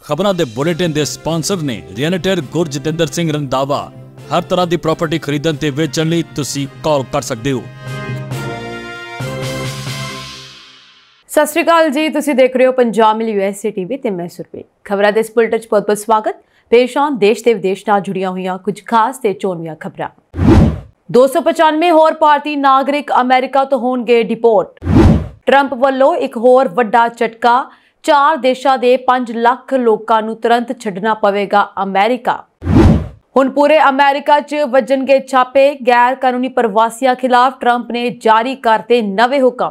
खबरों के बुलेटिन के स्पॉन्सर ने रियल्टर गुरजतिंदर सिंह रंधावा। हर तरह की प्रॉपर्टी खरीदण ते वेचण लई तुसीं कॉल कर सकते हो। सत श्री अकाल जी, तुसीं देख रहे हो पंजाब मिल यूएसए टीवी ते मैं सुरभि। खबरां दे इस बुलेटिन च बहुत-बहुत स्वागत। पेश आन देश ते विदेश नाल जुड़ियां होईयां कुछ खास ते चोणवीआं खबरां। 295 होर भारतीय नागरिक अमेरिका तो होणगे डिपोर्ट। ट्रंप ਵੱਲੋਂ एक होर ਵੱਡਾ झटका, 4 देशों के 5 लाख लोगों ਨੂੰ तुरंत छड्डना पवेगा अमेरिका। हुण पूरे अमेरिका च वजणगे छापे, गैर कानूनी प्रवासियों खिलाफ ट्रंप ने जारी करते नवे हुक्म।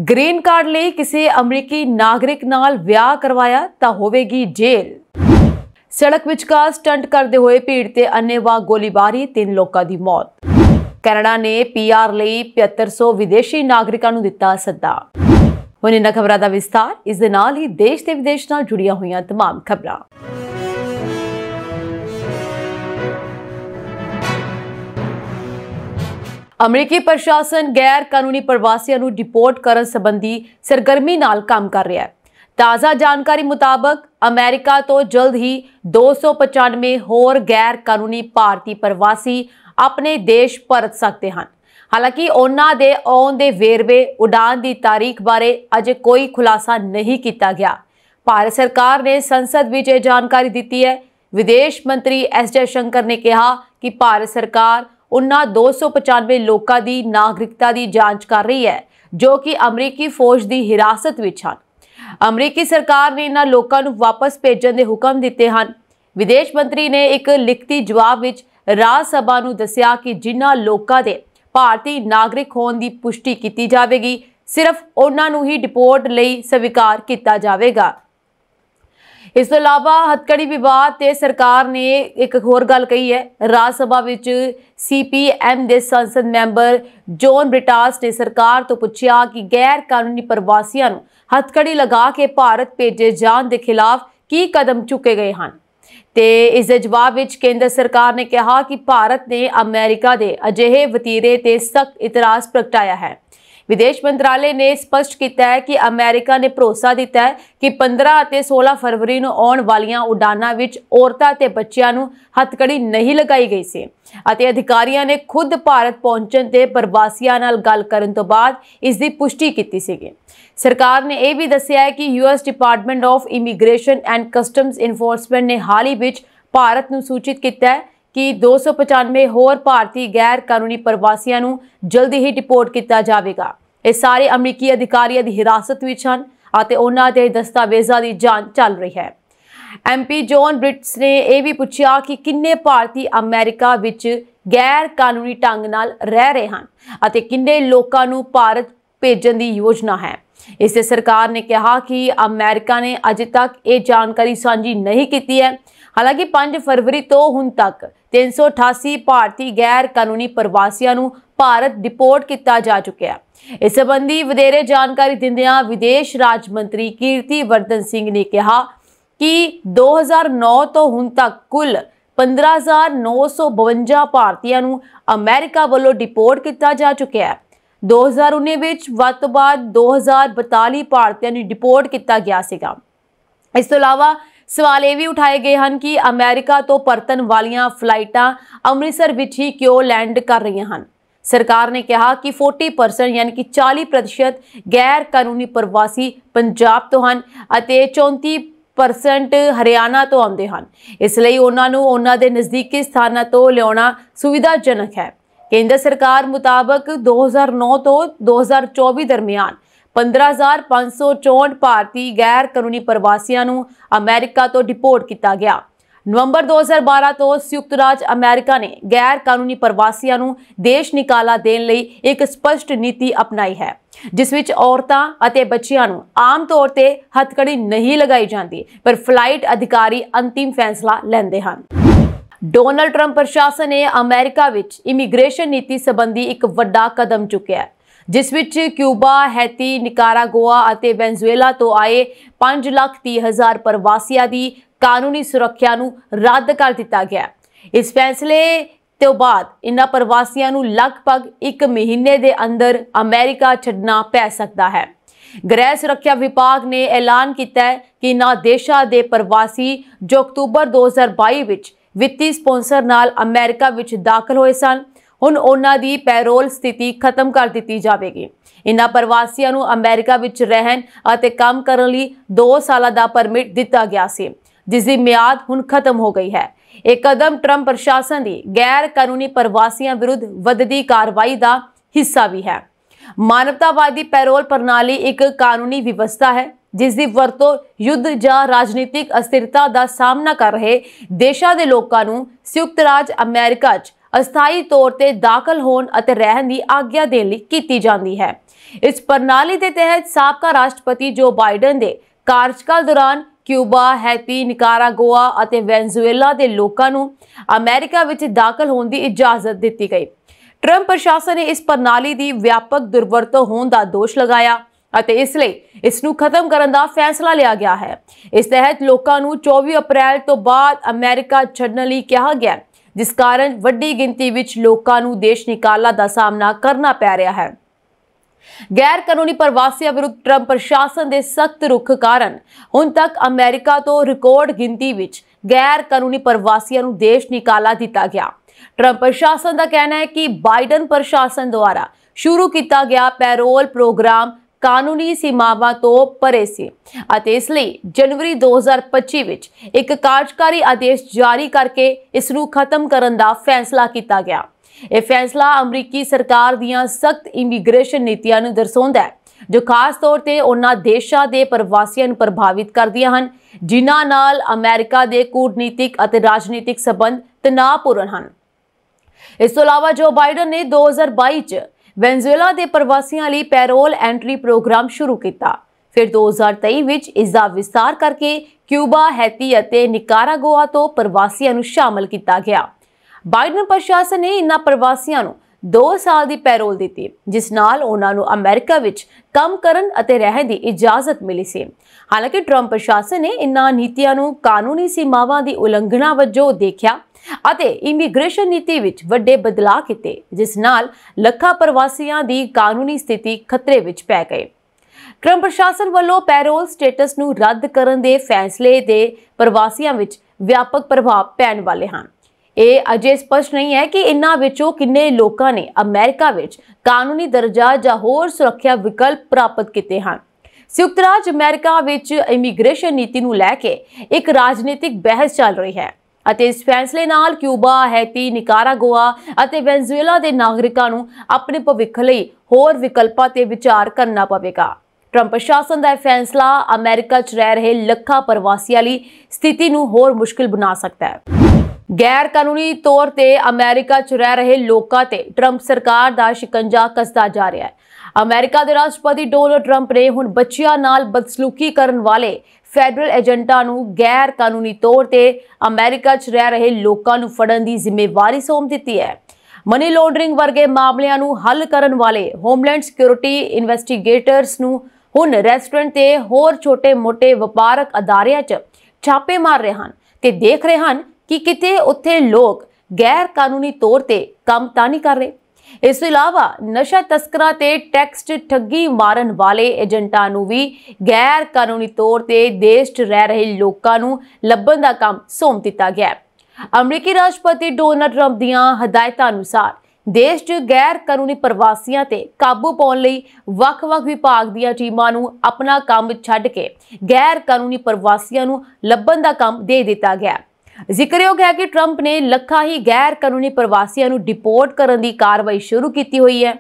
ग्रीन कार्ड ਲਈ किसी अमरीकी नागरिक नाल विआह करवाया तां होवेगी जेल। सड़क विचकार स्टंट करते हुए भीड़ ते अन्नेवाह गोलीबारी, 3 लोगों की मौत। कनाडा ने पीआर ਲਈ 7500 विदेशी नागरिकों ਨੂੰ ਦਿੱਤਾ ਸੱਦਾ। ਹੁਣ ਇਹਨਾਂ ਖਬਰਾਂ ਦਾ ਵਿਸਥਾਰ, ਇਸ ਦੇ ਨਾਲ ਹੀ ਦੇਸ਼ ਤੇ ਵਿਦੇਸ਼ ਨਾਲ ਜੁੜੀਆਂ ਹੋਈਆਂ तमाम ਖਬਰਾਂ। अमरीकी प्रशासन गैर कानूनी प्रवासियों ਨੂੰ डिपोर्ट ਕਰਨ संबंधी सरगर्मी ਨਾਲ काम कर रहा है। ताज़ा जानकारी मुताबिक अमेरिका तो जल्द ही 295 होर गैर कानूनी भारतीय प्रवासी अपने देश परत सकते हैं। हालांकि उन्हां दे आउण दे वेरवे, उड़ान की तारीख बारे अजे कोई खुलासा नहीं किया गया। भारत सरकार ने संसद में यह जानकारी दी है। विदेश मंत्री एस जयशंकर ने कहा कि भारत सरकार उन्हां 295 लोगों की नागरिकता की जांच कर रही है जो कि अमरीकी फौज की हिरासत विच हन। अमरीकी सरकार ने इन्हां लोगों को वापस भेजण के हुक्म दिते हैं। विदेश मंत्री ने एक लिखती जवाब विच राज सभा नूं दस्सिया कि जिन्हां लोगों के भारतीय नागरिक होने की पुष्टि की जाएगी, सिर्फ उन्हां नूं ही डिपोर्ट लई स्वीकार किया जाएगा। इस तो इलावा हथकड़ी विभाग ते सरकार ने एक होर गल कही है। राज सभा विच CPM के संसद मैंबर जॉन ब्रिटास ने सरकार तो पूछा कि गैर कानूनी प्रवासियों नूं हथकड़ी लगा के भारत भेजे जाने के खिलाफ की कदम चुके गए हैं। ते इस दे जवाब विच केंद्र सरकार ने कहा कि भारत ने अमेरिका के अजिहे वतीरे ते सख्त इतराज प्रगटाया है। विदेश मंत्रालय ने स्पष्ट किया है कि अमेरिका ने भरोसा दिता है कि 15 और 16 फरवरी को आने वालियां उड़ानां विच औरतां ते बच्चियां नूं हथकड़ी नहीं लगाई गई सी अते अधिकारियों ने खुद भारत पहुंचण ते प्रवासियों नाल गल करन तो बाद इसकी पुष्टि की सी। सरकार ने यह भी दस्सिया है कि US department of immigration and customs enforcement ने हाल ही विच भारत नूं सूचित किया है कि 295 होर भारतीय गैर कानूनी प्रवासियों को जल्दी ही डिपोर्ट किया जाएगा। ये सारे अमरीकी अधिकारियों की हिरासत में हैं और उन्हां दे दस्तावेज़ों की जांच चल रही है। MP जॉन ब्रिट्स ने यह भी पूछा कि किन्ने भारतीय अमेरिका विच गैर कानूनी ढंग नाल रह रहे हैं और किन्ने लोगों को भारत भेजण की योजना है। इससे सरकार ने कहा कि अमेरिका ने अजे तक ये जानकारी साझी नहीं की है। हालांकि 5 फरवरी तो हुण तक 388 भारतीय गैर कानूनी प्रवासियों को भारत डिपोर्ट किया जा चुका है। इस संबंधी वधेरे जानकारी दिंदियां विदेश राज्य मंत्री कीर्ति वर्धन सिंह ने कहा कि 2009 तो हुण तक कुल 15,952 भारतीयों को अमेरिका वालों डिपोर्ट किया जा चुका है। 2019 विच वध तों बाद 2042 भारतीयों को डिपोर्ट किया गया सीगा। इस तो इलावा सवाल ये भी उठाए गए हैं कि अमेरिका तो परतन वालियां फ्लाइटां अमृतसर विच ही क्यों लैंड कर रही हैं। सरकार ने कहा कि 40% यानी कि 40% गैर कानूनी प्रवासी पंजाब तो हैं अते 34% हरियाणा तो आते हैं। इसलिए उन्होंने उन्हां दे नज़दीकी स्थानों तो लियाना सुविधाजनक है। केंद्र सरकार मुताबिक 2009 तो 2024 दरमियान 15,564 भारतीय गैर कानूनी प्रवासियों को अमेरिका तो डिपोर्ट किया गया। नवंबर 2012 तो संयुक्त राज्य अमेरिका ने गैर कानूनी प्रवासियों को देश निकाला देने लई एक स्पष्ट नीति अपनाई है, जिस विच औरतां अते बच्चियां को आम तौर पर हथकड़ी नहीं लगाई जाती, पर फ्लाइट अधिकारी अंतिम फैसला लेंदे हैं। डोनाल्ड ट्रंप प्रशासन ने अमेरिका विच इमीग्रेशन नीति संबंधी एक वड्डा कदम चुकिया है, जिस विच क्यूबा, हैती, निकारागुआ और वेनेजुएला तो आए 5,30,000 प्रवासियों की कानूनी सुरक्षा को रद्द कर दिया गया। इस फैसले तो बाद इन्हां प्रवासियों को लगभग 1 महीने के अंदर अमेरिका छड्डना पै सकता है। ਗ੍ਰਹਿ ਸੁਰੱਖਿਆ ਵਿਭਾਗ ਨੇ ਐਲਾਨ ਕੀਤਾ ਹੈ ਕਿ ਇਨ੍ਹਾਂ ਦੇਸ਼ਾਂ ਦੇ ਪ੍ਰਵਾਸੀ ਜੋ ਅਕਤੂਬਰ 2022 ਵਿੱਚ ਵਿੱਤੀ ਸਪਾਂਸਰ ਨਾਲ ਅਮਰੀਕਾ ਵਿੱਚ ਦਾਖਲ ਹੋਏ ਸਨ, ਹੁਣ ਉਹਨਾਂ ਦੀ ਪੈਰੋਲ ਸਥਿਤੀ ਖਤਮ ਕਰ ਦਿੱਤੀ ਜਾਵੇਗੀ। ਇਨ੍ਹਾਂ ਪ੍ਰਵਾਸੀਆਂ ਨੂੰ ਅਮਰੀਕਾ ਵਿੱਚ ਰਹਿਣ ਅਤੇ ਕੰਮ ਕਰਨ ਲਈ 2 ਸਾਲਾਂ ਦਾ ਪਰਮਿਟ ਦਿੱਤਾ ਗਿਆ ਸੀ, ਜਿਸ ਦੀ ਮਿਆਦ ਹੁਣ ਖਤਮ ਹੋ ਗਈ ਹੈ। ਇਹ ਕਦਮ ਟਰੰਪ ਪ੍ਰਸ਼ਾਸਨ ਦੀ ਗੈਰ ਕਾਨੂੰਨੀ ਪ੍ਰਵਾਸੀਆਂ ਵਿਰੁੱਧ ਵੱਧਦੀ ਕਾਰਵਾਈ ਦਾ ਹਿੱਸਾ ਵੀ ਹੈ। ਮਾਨਵਤਾਵਾਦੀ ਪੈਰੋਲ ਪ੍ਰਣਾਲੀ ਇੱਕ ਕਾਨੂੰਨੀ ਵਿਵਸਥਾ ਹੈ ਜਿਸ ਦੀ ਵਰਤੋਂ ਯੁੱਧ ਜਾਂ ਰਾਜਨੀਤਿਕ ਅਸਥਿਰਤਾ ਦਾ ਸਾਹਮਣਾ ਕਰ ਰਹੇ ਦੇਸ਼ਾਂ ਦੇ ਲੋਕਾਂ ਨੂੰ ਸੰਯੁਕਤ ਰਾਜ ਅਮਰੀਕਾ 'ਚ ਅਸਥਾਈ ਤੌਰ ਤੇ ਦਾਖਲ ਹੋਣ ਅਤੇ ਰਹਿਣ ਦੀ ਆਗਿਆ ਦੇਣ ਲਈ ਕੀਤੀ ਜਾਂਦੀ ਹੈ। ਇਸ ਪ੍ਰਣਾਲੀ ਦੇ ਤਹਿਤ ਸਾਬਕਾ ਰਾਸ਼ਟਰਪਤੀ ਜੋ ਬਾਈਡਨ ਦੇ ਕਾਰਜਕਾਲ ਦੌਰਾਨ ਕਿਊਬਾ, ਹੈਤੀ, ਨਿਕਾਰਾਗੁਆ ਅਤੇ ਵੈਨਜ਼ੂਏਲਾ ਦੇ ਲੋਕਾਂ ਨੂੰ ਅਮਰੀਕਾ ਵਿੱਚ ਦਾਖਲ ਹੋਣ ਦੀ ਇਜਾਜ਼ਤ ਦਿੱਤੀ ਗਈ। ਟਰੰਪ ਪ੍ਰਸ਼ਾਸਨ ਨੇ ਇਸ ਪ੍ਰਣਾਲੀ ਦੀ ਵਿਆਪਕ ਦੁਰਵਰਤੋਂ ਹੋਣ ਦਾ ਦੋਸ਼ ਲਗਾਇਆ ਅਤੇ ਇਸ ਲਈ ਇਸ ਨੂੰ ਖਤਮ ਕਰਨ ਦਾ ਫੈਸਲਾ ਲਿਆ ਗਿਆ ਹੈ। ਇਸ ਤਹਿਤ ਲੋਕਾਂ ਨੂੰ 24 ਅਪ੍ਰੈਲ ਤੋਂ ਬਾਅਦ ਅਮਰੀਕਾ ਛੱਡਣ ਲਈ ਕਿਹਾ ਗਿਆ, ਜਿਸ ਕਾਰਨ ਵੱਡੀ ਗਿਣਤੀ ਵਿੱਚ ਲੋਕਾਂ ਨੂੰ ਦੇਸ਼ ਨਿਕਾਲਾ ਦਾ ਸਾਹਮਣਾ ਕਰਨਾ ਪੈ ਰਿਹਾ ਹੈ। ਗੈਰ ਕਾਨੂੰਨੀ ਪ੍ਰਵਾਸੀਆਂ ਵਿਰੁੱਧ ਟਰੰਪ ਪ੍ਰਸ਼ਾਸਨ ਦੇ ਸਖਤ ਰੁਖ ਕਾਰਨ ਹੁਣ ਤੱਕ ਅਮਰੀਕਾ ਤੋਂ ਰਿਕਾਰਡ ਗਿਣਤੀ ਵਿੱਚ ਗੈਰ ਕਾਨੂੰਨੀ ਪ੍ਰਵਾਸੀਆਂ ਨੂੰ ਦੇਸ਼ ਨਿਕਾਲਾ ਦਿੱਤਾ ਗਿਆ। ਟਰੰਪ ਪ੍ਰਸ਼ਾਸਨ ਦਾ ਕਹਿਣਾ ਹੈ ਕਿ ਬਾਈਡਨ ਪ੍ਰਸ਼ਾਸਨ ਦੁਆਰਾ ਸ਼ੁਰੂ ਕੀਤਾ ਗਿਆ ਪੈਰੋਲ ਪ੍ਰੋਗਰਾਮ ਕਾਨੂੰਨੀ ਸੀਮਾਵਾਂ ਤੋਂ ਪਰੇ ਸੀ ਅਤੇ ਇਸ ਲਈ ਜਨਵਰੀ 2025 ਵਿੱਚ ਇੱਕ ਕਾਰਜਕਾਰੀ ਆਦੇਸ਼ ਜਾਰੀ ਕਰਕੇ ਇਸ ਨੂੰ ਖਤਮ ਕਰਨ ਦਾ ਫੈਸਲਾ ਕੀਤਾ ਗਿਆ। ਇਹ ਫੈਸਲਾ ਅਮਰੀਕੀ ਸਰਕਾਰ ਦੀਆਂ ਸਖਤ ਇਮੀਗ੍ਰੇਸ਼ਨ ਨੀਤੀਆਂ ਨੂੰ ਦਰਸਾਉਂਦਾ ਹੈ ਜੋ ਖਾਸ ਤੌਰ ਤੇ ਉਹਨਾਂ ਦੇਸ਼ਾਂ ਦੇ ਪ੍ਰਵਾਸੀਆਂ ਨੂੰ ਪ੍ਰਭਾਵਿਤ ਕਰਦੀਆਂ ਹਨ ਜਿਨ੍ਹਾਂ ਨਾਲ ਅਮਰੀਕਾ ਦੇ ਕੂਟਨੀਤਿਕ ਅਤੇ ਰਾਜਨੀਤਿਕ ਸਬੰਧ ਤਣਾਅਪੂਰਨ ਹਨ। ਇਸ ਤੋਂ ਇਲਾਵਾ ਜੋ ਬਾਈਡਨ ਨੇ 2022 ਚ ਵੈਨਜ਼ੂਏਲਾ ਦੇ ਪ੍ਰਵਾਸੀਆਂ ਲਈ ਪੈਰੋਲ ਐਂਟਰੀ ਪ੍ਰੋਗਰਾਮ ਸ਼ੁਰੂ ਕੀਤਾ। ਫਿਰ 2023 ਵਿੱਚ ਇਸ ਦਾ ਵਿਸਤਾਰ ਕਰਕੇ ਕਿਊਬਾ, ਹੈਤੀ ਅਤੇ ਨਿਕਾਰਾਗੁਆ ਤੋਂ ਪ੍ਰਵਾਸੀਆਂ ਨੂੰ ਸ਼ਾਮਲ ਕੀਤਾ ਗਿਆ। ਬਾਈਡਨ ਪ੍ਰਸ਼ਾਸਨ ਨੇ ਇਨ੍ਹਾਂ ਪ੍ਰਵਾਸੀਆਂ ਨੂੰ 2 ਸਾਲ ਦੀ ਪੈਰੋਲ ਦਿੱਤੀ, ਜਿਸ ਨਾਲ ਉਹਨਾਂ ਨੂੰ ਅਮਰੀਕਾ ਵਿੱਚ ਕੰਮ ਕਰਨ ਅਤੇ ਰਹਿਣ ਦੀ ਇਜਾਜ਼ਤ ਮਿਲੀ ਸੀ। ਹਾਲਾਂਕਿ ਟਰੰਪ ਪ੍ਰਸ਼ਾਸਨ ਨੇ ਇਨ੍ਹਾਂ ਨੀਤੀਆਂ ਨੂੰ ਕਾਨੂੰਨੀ ਸੀਮਾਵਾਂ ਦੀ ਉਲੰਘਣਾ ਵਜੋਂ ਦੇਖਿਆ ਅਤੇ ਇਮੀਗ੍ਰੇਸ਼ਨ ਨੀਤੀ ਵਿੱਚ ਵੱਡੇ ਬਦਲਾਅ ਕੀਤੇ, ਜਿਸ ਨਾਲ ਲੱਖਾਂ ਪ੍ਰਵਾਸੀਆਂ ਦੀ ਕਾਨੂੰਨੀ ਸਥਿਤੀ ਖਤਰੇ ਵਿੱਚ ਪੈ ਗਈ। ਟਰੰਪ ਪ੍ਰਸ਼ਾਸਨ ਵੱਲੋਂ ਪੈਰੋਲ ਸਟੇਟਸ ਨੂੰ ਰੱਦ ਕਰਨ ਦੇ ਫੈਸਲੇ ਦੇ ਪ੍ਰਵਾਸੀਆਂ ਵਿੱਚ ਵਿਆਪਕ ਪ੍ਰਭਾਵ ਪੈਣ ਵਾਲੇ ਹਨ। ਇਹ ਅਜੇ ਸਪਸ਼ਟ ਨਹੀਂ ਹੈ ਕਿ ਇਨ੍ਹਾਂ ਵਿੱਚੋਂ ਕਿੰਨੇ ਲੋਕਾਂ ਨੇ ਅਮਰੀਕਾ ਵਿੱਚ ਕਾਨੂੰਨੀ ਦਰਜਾ ਜਾਂ ਹੋਰ ਸੁਰੱਖਿਆ ਵਿਕਲਪ ਪ੍ਰਾਪਤ ਕੀਤੇ ਹਨ। ਸੰਯੁਕਤ ਰਾਜ ਅਮਰੀਕਾ ਵਿੱਚ ਇਮੀਗ੍ਰੇਸ਼ਨ ਨੀਤੀ ਨੂੰ ਲੈ ਕੇ ਇੱਕ ਰਾਜਨੀਤਿਕ ਬਹਿਸ ਚੱਲ ਰਹੀ ਹੈ ਅਤੇ ਇਸ ਫੈਸਲੇ ਨਾਲ ਕਿਊਬਾ, ਹੈਤੀ, ਨਿਕਾਰਾਗੁਆ ਅਤੇ ਵੈਨਜ਼ੂਏਲਾ ਦੇ ਨਾਗਰਿਕਾਂ ਨੂੰ ਆਪਣੇ ਭਵਿੱਖ ਲਈ ਹੋਰ ਵਿਕਲਪਾਂ ਤੇ ਵਿਚਾਰ ਕਰਨਾ ਪਵੇਗਾ। ਟਰੰਪ ਪ੍ਰਸ਼ਾਸਨ ਦਾ ਇਹ ਫੈਸਲਾ ਅਮਰੀਕਾ 'ਚ ਰਹਿ ਰਹੇ ਲੱਖਾਂ ਪ੍ਰਵਾਸੀਆਂ ਲਈ ਸਥਿਤੀ ਨੂੰ ਹੋਰ ਮੁਸ਼ਕਿਲ ਬਣਾ ਸਕਦਾ ਹੈ। ਗੈਰ ਕਾਨੂੰਨੀ ਤੌਰ ਤੇ ਅਮਰੀਕਾ 'ਚ ਰਹਿ ਰਹੇ ਲੋਕਾਂ ਤੇ ਟਰੰਪ ਸਰਕਾਰ ਦਾ ਸ਼ਿਕੰਜਾ ਕੱਸਦਾ ਜਾ ਰਿਹਾ ਹੈ। ਅਮਰੀਕਾ ਦੇ ਰਾਸ਼ਟਰਪਤੀ ਡੋਨਾਲਡ ਟਰੰਪ ਨੇ ਹੁਣ ਬੱਚਿਆਂ ਨਾਲ ਬਦਸਲੂਕੀ ਕਰਨ ਵਾਲੇ ਫੈਡਰਲ ਏਜੰਟਾਂ ਨੂੰ ਗੈਰ ਕਾਨੂੰਨੀ ਤੌਰ ਤੇ ਅਮਰੀਕਾ 'ਚ ਰਹਿ ਰਹੇ ਲੋਕਾਂ ਨੂੰ ਫੜਨ ਦੀ ਜ਼ਿੰਮੇਵਾਰੀ ਸੌਂਪ ਦਿੱਤੀ ਹੈ। ਮਨੀ ਲਾਂਡਰਿੰਗ ਵਰਗੇ ਮਾਮਲਿਆਂ ਨੂੰ ਹੱਲ ਕਰਨ ਵਾਲੇ ਹੋਮਲੈਂਡ ਸਿਕਿਉਰਿਟੀ ਇਨਵੈਸਟੀਗੇਟਰਸ ਨੂੰ ਹੁਣ ਰੈਸਟੋਰੈਂਟ ਤੇ ਹੋਰ ਛੋਟੇ-ਮੋਟੇ ਵਪਾਰਕ ਅਦਾਰਿਆਂ 'ਚ ਛਾਪੇ ਮਾਰ ਰਹੇ ਹਨ ਤੇ ਦੇਖ ਰਹੇ ਹਨ ਕਿ ਕਿਤੇ ਉੱਥੇ ਲੋਕ ਗੈਰ ਕਾਨੂੰਨੀ ਤੌਰ ਤੇ ਕੰਮ ਤਾਂ ਨਹੀਂ ਕਰ ਰਹੇ। ਇਸ ਤੋਂ ਇਲਾਵਾ ਨਸ਼ਾ ਤਸਕਰਾਂ ਤੇ ਟੈਕਸ ਠੱਗੀ ਮਾਰਨ ਵਾਲੇ ਏਜੰਟਾਂ ਨੂੰ ਵੀ ਗੈਰ ਕਾਨੂੰਨੀ ਤੌਰ ਤੇ ਦੇਸ਼ 'ਚ ਰਹਿ ਰਹੇ ਲੋਕਾਂ ਨੂੰ ਲੱਭਣ ਦਾ ਕੰਮ ਸੌਂਪ ਦਿੱਤਾ ਗਿਆ ਹੈ। ਅਮਰੀਕੀ ਰਾਸ਼ਟਰਪਤੀ ਡੋਨਾਲਡ ਟਰੰਪ ਦੀਆਂ ਹਦਾਇਤਾਂ ਅਨੁਸਾਰ ਦੇਸ਼ 'ਚ ਗੈਰ ਕਾਨੂੰਨੀ ਪ੍ਰਵਾਸੀਆਂ ਤੇ ਕਾਬੂ ਪਾਉਣ ਲਈ ਵੱਖ-ਵੱਖ ਵਿਭਾਗ ਦੀਆਂ ਟੀਮਾਂ ਨੂੰ ਆਪਣਾ ਕੰਮ ਛੱਡ ਕੇ ਗੈਰ ਕਾਨੂੰਨੀ ਪ੍ਰਵਾਸੀਆਂ ਨੂੰ ਲੱਭਣ ਦਾ ਕੰਮ ਦੇ ਦਿੱਤਾ ਗਿਆ। ਜ਼ਿਕਰਯੋਗ ਹੈ ਕਿ ਟਰੰਪ ਨੇ ਲੱਖਾਂ ਹੀ ਗੈਰ ਕਾਨੂੰਨੀ ਪ੍ਰਵਾਸੀਆਂ ਨੂੰ ਡਿਪੋਰਟ ਕਰਨ ਦੀ ਕਾਰਵਾਈ ਸ਼ੁਰੂ ਕੀਤੀ ਹੋਈ ਹੈ।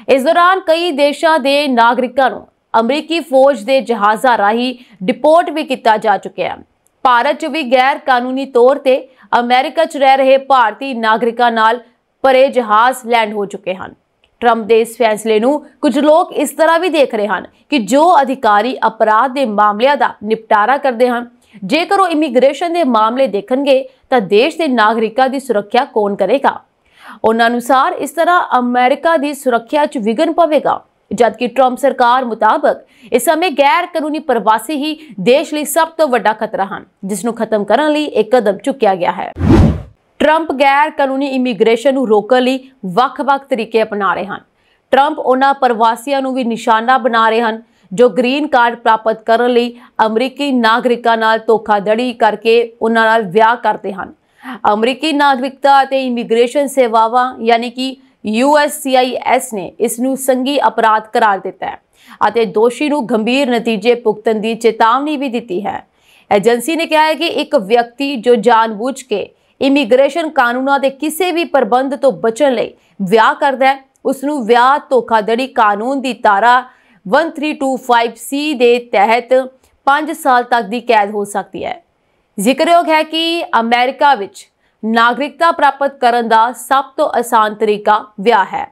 ਇਸ ਦੌਰਾਨ ਕਈ ਦੇਸ਼ਾਂ ਦੇ ਨਾਗਰਿਕਾਂ ਨੂੰ ਅਮਰੀਕੀ ਫੌਜ ਦੇ ਜਹਾਜ਼ਾਂ ਰਾਹੀਂ ਡਿਪੋਰਟ ਵੀ ਕੀਤਾ ਜਾ ਚੁੱਕਿਆ ਹੈ। ਭਾਰਤ 'ਚ ਵੀ ਗੈਰ ਕਾਨੂੰਨੀ ਤੌਰ ਤੇ ਅਮਰੀਕਾ 'ਚ ਰਹਿ ਰਹੇ ਭਾਰਤੀ ਨਾਗਰਿਕਾਂ ਨਾਲ ਭਰੇ ਜਹਾਜ਼ ਲੈਂਡ ਹੋ ਚੁੱਕੇ ਹਨ। ਟਰੰਪ ਦੇ ਇਸ ਫੈਸਲੇ ਨੂੰ ਕੁਝ ਲੋਕ ਇਸ ਤਰ੍ਹਾਂ ਵੀ ਦੇਖ ਰਹੇ ਹਨ ਕਿ ਜੋ ਅਧਿਕਾਰੀ ਅਪਰਾਧ ਦੇ ਮਾਮਲਿਆਂ ਦਾ ਨਿਪਟਾਰਾ ਕਰਦੇ ਹਨ, ਜੇਕਰ ਉਹ ਇਮੀਗ੍ਰੇਸ਼ਨ ਦੇ ਮਾਮਲੇ ਦੇਖਣਗੇ ਤਾਂ ਦੇਸ਼ ਦੇ ਨਾਗਰਿਕਾਂ ਦੀ ਸੁਰੱਖਿਆ ਕੌਣ ਕਰੇਗਾ। ਉਹਨਾਂ ਅਨੁਸਾਰ ਇਸ ਤਰ੍ਹਾਂ ਅਮਰੀਕਾ ਦੀ ਸੁਰੱਖਿਆ 'ਚ ਵਿਘਨ ਪਵੇਗਾ, ਜਦਕਿ ਟਰੰਪ ਸਰਕਾਰ ਮੁਤਾਬਕ ਇਸ ਸਮੇਂ ਗੈਰ ਕਾਨੂੰਨੀ ਪ੍ਰਵਾਸੀ ਹੀ ਦੇਸ਼ ਲਈ ਸਭ ਤੋਂ ਵੱਡਾ ਖਤਰਾ ਹਨ, ਜਿਸ ਨੂੰ ਖਤਮ ਕਰਨ ਲਈ ਇੱਕ ਕਦਮ ਚੁੱਕਿਆ ਗਿਆ ਹੈ। ਟਰੰਪ ਗੈਰ ਕਾਨੂੰਨੀ ਇਮੀਗ੍ਰੇਸ਼ਨ ਨੂੰ ਰੋਕਣ ਲਈ ਵੱਖ-ਵੱਖ ਤਰੀਕੇ ਅਪਣਾ ਰਹੇ ਹਨ। ਟਰੰਪ ਉਹਨਾਂ ਪ੍ਰਵਾਸੀਆਂ ਨੂੰ ਵੀ ਨਿਸ਼ਾਨਾ ਬਣਾ ਰਹੇ ਹਨ ਜੋ ਗ੍ਰੀਨ ਕਾਰਡ ਪ੍ਰਾਪਤ ਕਰਨ ਲਈ ਅਮਰੀਕੀ ਨਾਗਰਿਕਾਂ ਨਾਲ ਧੋਖਾਧੜੀ ਕਰਕੇ ਉਹਨਾਂ ਨਾਲ ਵਿਆਹ ਕਰਦੇ ਹਨ। ਅਮਰੀਕੀ ਨਾਗਰਿਕਤਾ ਅਤੇ ਇਮੀਗ੍ਰੇਸ਼ਨ ਸੇਵਾਵਾਂ ਯਾਨੀ ਕਿ USCIS ਨੇ ਇਸ ਨੂੰ ਸੰਗੀ ਅਪਰਾਧ ਕਰਾਰ ਦਿੱਤਾ ਹੈ ਅਤੇ ਦੋਸ਼ੀ ਨੂੰ ਗੰਭੀਰ ਨਤੀਜੇ ਭੁਗਤਣ ਦੀ ਚੇਤਾਵਨੀ ਵੀ ਦਿੱਤੀ ਹੈ। ਏਜੰਸੀ ਨੇ ਕਿਹਾ ਹੈ ਕਿ ਇੱਕ ਵਿਅਕਤੀ ਜੋ ਜਾਣਬੁੱਝ ਕੇ ਇਮੀਗ੍ਰੇਸ਼ਨ ਕਾਨੂੰਨਾਂ ਦੇ ਕਿਸੇ ਵੀ ਪ੍ਰਬੰਧ ਤੋਂ ਬਚਣ ਲਈ ਵਿਆਹ ਕਰਦਾ ਹੈ, ਉਸ ਨੂੰ ਵਿਆਹ ਧੋਖਾਧੜੀ ਕਾਨੂੰਨ ਦੀ ਧਾਰਾ 1325C ਦੇ ਤਹਿਤ 5 ਸਾਲ ਤੱਕ ਦੀ ਕੈਦ ਹੋ ਸਕਦੀ ਹੈ। ਜ਼ਿਕਰਯੋਗ ਹੈ ਕਿ ਅਮਰੀਕਾ ਵਿੱਚ ਨਾਗਰਿਕਤਾ ਪ੍ਰਾਪਤ ਕਰਨ ਦਾ ਸਭ ਤੋਂ ਆਸਾਨ ਤਰੀਕਾ ਵਿਆਹ ਹੈ।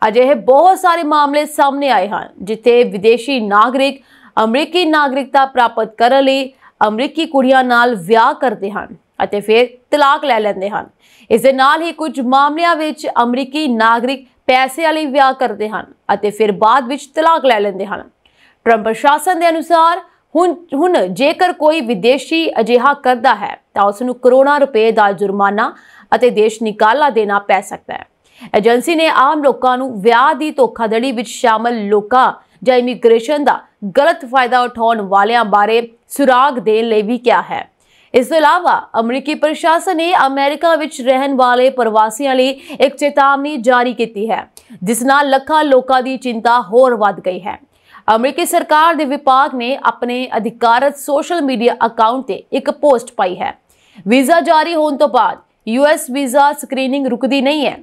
ਅਜਿਹੇ ਬਹੁਤ ਸਾਰੇ ਮਾਮਲੇ ਸਾਹਮਣੇ ਆਏ ਹਨ ਜਿੱਥੇ ਵਿਦੇਸ਼ੀ ਨਾਗਰਿਕ ਅਮਰੀਕੀ ਨਾਗਰਿਕਤਾ ਪ੍ਰਾਪਤ ਕਰਨ ਲਈ ਅਮਰੀਕੀ ਕੁੜੀਆਂ ਨਾਲ ਵਿਆਹ ਕਰਦੇ ਹਨ ਅਤੇ ਫਿਰ ਤਲਾਕ ਲੈ ਲੈਂਦੇ ਹਨ। ਇਸ ਦੇ ਨਾਲ ਹੀ ਕੁਝ ਮਾਮਲਿਆਂ ਵਿੱਚ ਅਮਰੀਕੀ ਨਾਗਰਿਕ ਪੈਸੇ ਵਾਲੀ ਵਿਆਹ ਕਰਦੇ ਹਨ ਅਤੇ ਫਿਰ ਬਾਅਦ ਵਿੱਚ ਤਲਾਕ ਲੈ ਲੈਂਦੇ ਹਨ। ਟਰੰਪ ਪ੍ਰਸ਼ਾਸਨ ਦੇ ਅਨੁਸਾਰ ਹੁਣ ਜੇਕਰ ਕੋਈ ਵਿਦੇਸ਼ੀ ਅਜਿਹਾ ਕਰਦਾ ਹੈ ਤਾਂ ਉਸ ਨੂੰ ਕਰੋੜਾਂ ਰੁਪਏ ਦਾ ਜੁਰਮਾਨਾ ਅਤੇ ਦੇਸ਼ ਨਿਕਾਲਾ ਦੇਣਾ ਪੈ ਸਕਦਾ ਹੈ। ਏਜੰਸੀ ਨੇ ਆਮ ਲੋਕਾਂ ਨੂੰ ਵਿਆਹ ਦੀ ਧੋਖਾਧੜੀ ਵਿੱਚ ਸ਼ਾਮਲ ਲੋਕਾਂ ਜਾਂ ਇਮੀਗ੍ਰੇਸ਼ਨ ਦਾ ਗਲਤ ਫਾਇਦਾ ਉਠਾਉਣ ਵਾਲਿਆਂ ਬਾਰੇ ਸੁਰਾਗ ਦੇਣ ਲਈ ਵੀ ਕਿਹਾ ਹੈ। ਇਸ ਤੋਂ ਇਲਾਵਾ ਅਮਰੀਕੀ ਪ੍ਰਸ਼ਾਸਨ ਨੇ ਅਮਰੀਕਾ ਵਿੱਚ ਰਹਿਣ ਵਾਲੇ ਪ੍ਰਵਾਸੀਆਂ ਲਈ ਇੱਕ ਚੇਤਾਵਨੀ ਜਾਰੀ ਕੀਤੀ ਹੈ ਜਿਸ ਨਾਲ ਲੱਖਾਂ ਲੋਕਾਂ ਦੀ ਚਿੰਤਾ ਹੋਰ ਵੱਧ ਗਈ ਹੈ। ਅਮਰੀਕੀ ਸਰਕਾਰ ਦੇ ਵਿਭਾਗ ਨੇ ਆਪਣੇ ਅਧਿਕਾਰਤ ਸੋਸ਼ਲ ਮੀਡੀਆ ਅਕਾਊਂਟ ਤੇ ਇੱਕ ਪੋਸਟ ਪਾਈ ਹੈ। ਵੀਜ਼ਾ ਜਾਰੀ ਹੋਣ ਤੋਂ ਬਾਅਦ US ਵੀਜ਼ਾ ਸਕਰੀਨਿੰਗ ਰੁਕਦੀ ਨਹੀਂ ਹੈ।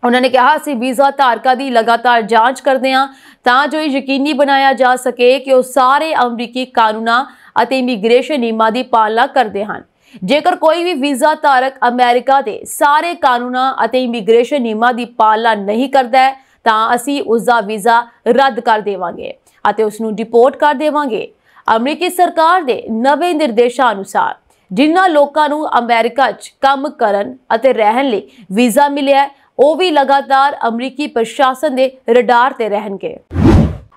ਉਹਨਾਂ ਨੇ ਕਿਹਾ ਅਸੀਂ ਵੀਜ਼ਾ ਧਾਰਕਾਂ ਦੀ ਲਗਾਤਾਰ ਜਾਂਚ ਕਰਦੇ ਹਾਂ ਤਾਂ ਜੋ ਇਹ ਯਕੀਨੀ ਬਣਾਇਆ ਜਾ ਸਕੇ ਕਿ ਉਹ ਸਾਰੇ ਅਮਰੀਕੀ ਕਾਨੂੰਨਾਂ ਅਤੇ ਇਮੀਗ੍ਰੇਸ਼ਨ ਨਿਯਮਾਂ ਦੀ ਪਾਲਣਾ ਕਰਦੇ ਹਨ। ਜੇਕਰ ਕੋਈ ਵੀ ਵੀਜ਼ਾ ਧਾਰਕ ਅਮਰੀਕਾ ਦੇ ਸਾਰੇ ਕਾਨੂੰਨਾਂ ਅਤੇ ਇਮੀਗ੍ਰੇਸ਼ਨ ਨਿਯਮਾਂ ਦੀ ਪਾਲਣਾ ਨਹੀਂ ਕਰਦਾ ਹੈ ਤਾਂ ਅਸੀਂ ਉਸ ਦਾ ਵੀਜ਼ਾ ਰੱਦ ਕਰ ਦੇਵਾਂਗੇ ਅਤੇ ਉਸ ਨੂੰ ਡਿਪੋਰਟ ਕਰ ਦੇਵਾਂਗੇ। ਅਮਰੀਕੀ ਸਰਕਾਰ ਦੇ ਨਵੇਂ ਨਿਰਦੇਸ਼ਾਂ ਅਨੁਸਾਰ ਜਿਨ੍ਹਾਂ ਲੋਕਾਂ ਨੂੰ ਅਮਰੀਕਾ 'ਚ ਕੰਮ ਕਰਨ ਅਤੇ ਰਹਿਣ ਲਈ ਵੀਜ਼ਾ ਮਿਲਿਆ ਉਹ ਵੀ ਲਗਾਤਾਰ ਅਮਰੀਕੀ ਪ੍ਰਸ਼ਾਸਨ ਦੇ ਰਡਾਰ ਤੇ ਰਹਿਣਗੇ।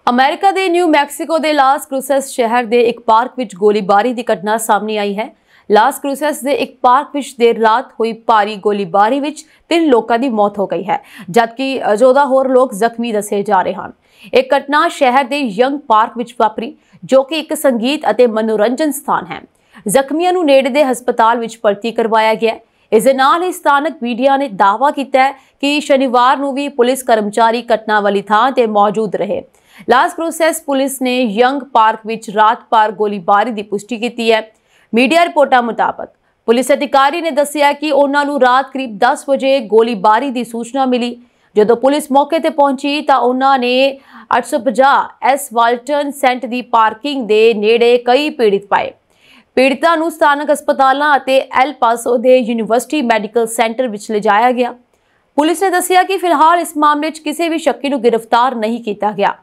ਅਮਰੀਕਾ ਦੇ ਨਿਊ ਮੈਕਸੀਕੋ ਦੇ ਲਾਸ ਕ੍ਰੂਸੈਸ ਸ਼ਹਿਰ ਦੇ ਇੱਕ ਪਾਰਕ ਵਿੱਚ ਗੋਲੀਬਾਰੀ ਦੀ ਘਟਨਾ ਸਾਹਮਣੇ ਆਈ ਹੈ। ਲਾਸ ਕ੍ਰੂਸੈਸ ਦੇ ਇੱਕ ਪਾਰਕ ਵਿੱਚ ਦੇਰ ਰਾਤ ਹੋਈ ਭਾਰੀ ਗੋਲੀਬਾਰੀ ਵਿੱਚ 3 ਲੋਕਾਂ ਦੀ ਮੌਤ ਹੋ ਗਈ ਹੈ ਜਦਕਿ 14 ਹੋਰ ਲੋਕ ਜ਼ਖਮੀ ਦੱਸੇ ਜਾ ਰਹੇ ਹਨ। ਇਹ ਘਟਨਾ ਸ਼ਹਿਰ ਦੇ ਯੰਗ ਪਾਰਕ ਵਿੱਚ ਵਾਪਰੀ ਜੋ ਕਿ ਇੱਕ ਸੰਗੀਤ ਅਤੇ ਮਨੋਰੰਜਨ ਸਥਾਨ ਹੈ। ਜ਼ਖਮੀਆਂ ਨੂੰ ਨੇੜੇ ਦੇ ਹਸਪਤਾਲ ਵਿੱਚ ਭਰਤੀ ਕਰਵਾਇਆ ਗਿਆ। ਇਸ ਦੇ ਨਾਲ ਹੀ ਸਥਾਨਕ ਮੀਡੀਆ ਨੇ ਦਾਅਵਾ ਕੀਤਾ ਹੈ ਕਿ ਸ਼ਨੀਵਾਰ ਨੂੰ ਵੀ ਪੁਲਿਸ ਕਰਮਚਾਰੀ ਘਟਨਾ ਵਾਲੀ ਥਾਂ ਤੇ ਮੌਜੂਦ ਰਹੇ। ਲਾਸ ਕ੍ਰੂਸੈਸ ਪੁਲਿਸ ਨੇ ਯੰਗ ਪਾਰਕ ਵਿੱਚ ਰਾਤ ਭਰ ਗੋਲੀਬਾਰੀ ਦੀ ਪੁਸ਼ਟੀ ਕੀਤੀ ਹੈ। ਮੀਡੀਆ ਰਿਪੋਰਟਾਂ ਮੁਤਾਬਕ ਪੁਲਿਸ ਅਧਿਕਾਰੀ ਨੇ ਦੱਸਿਆ ਕਿ ਉਹਨਾਂ ਨੂੰ ਰਾਤ ਕਰੀਬ 10 ਵਜੇ ਗੋਲੀਬਾਰੀ ਦੀ ਸੂਚਨਾ ਮਿਲੀ। ਜਦੋਂ ਪੁਲਿਸ ਮੌਕੇ ਤੇ ਪਹੁੰਚੀ ਤਾਂ ਉਹਨਾਂ ਨੇ 850 ਐਸ ਵਾਲਟਨ ਸੈਂਟ ਦੀ ਪਾਰਕਿੰਗ ਦੇ ਨੇੜੇ ਕਈ ਪੀੜਿਤ ਪਾਏ। ਪੀੜਤਾਂ ਨੂੰ ਸਥਾਨਕ ਹਸਪਤਾਲਾਂ ਅਤੇ ਐਲ ਪਾਸੋ ਦੇ ਯੂਨੀਵਰਸਿਟੀ ਮੈਡੀਕਲ ਸੈਂਟਰ ਵਿੱਚ ਲਿਜਾਇਆ ਗਿਆ। ਪੁਲਿਸ ਨੇ ਦੱਸਿਆ ਕਿ ਫਿਲਹਾਲ ਇਸ ਮਾਮਲੇ 'ਚ ਕਿਸੇ ਵੀ ਸ਼ੱਕੀ ਨੂੰ ਗ੍ਰਿਫਤਾਰ ਨਹੀਂ ਕੀਤਾ ਗਿਆ।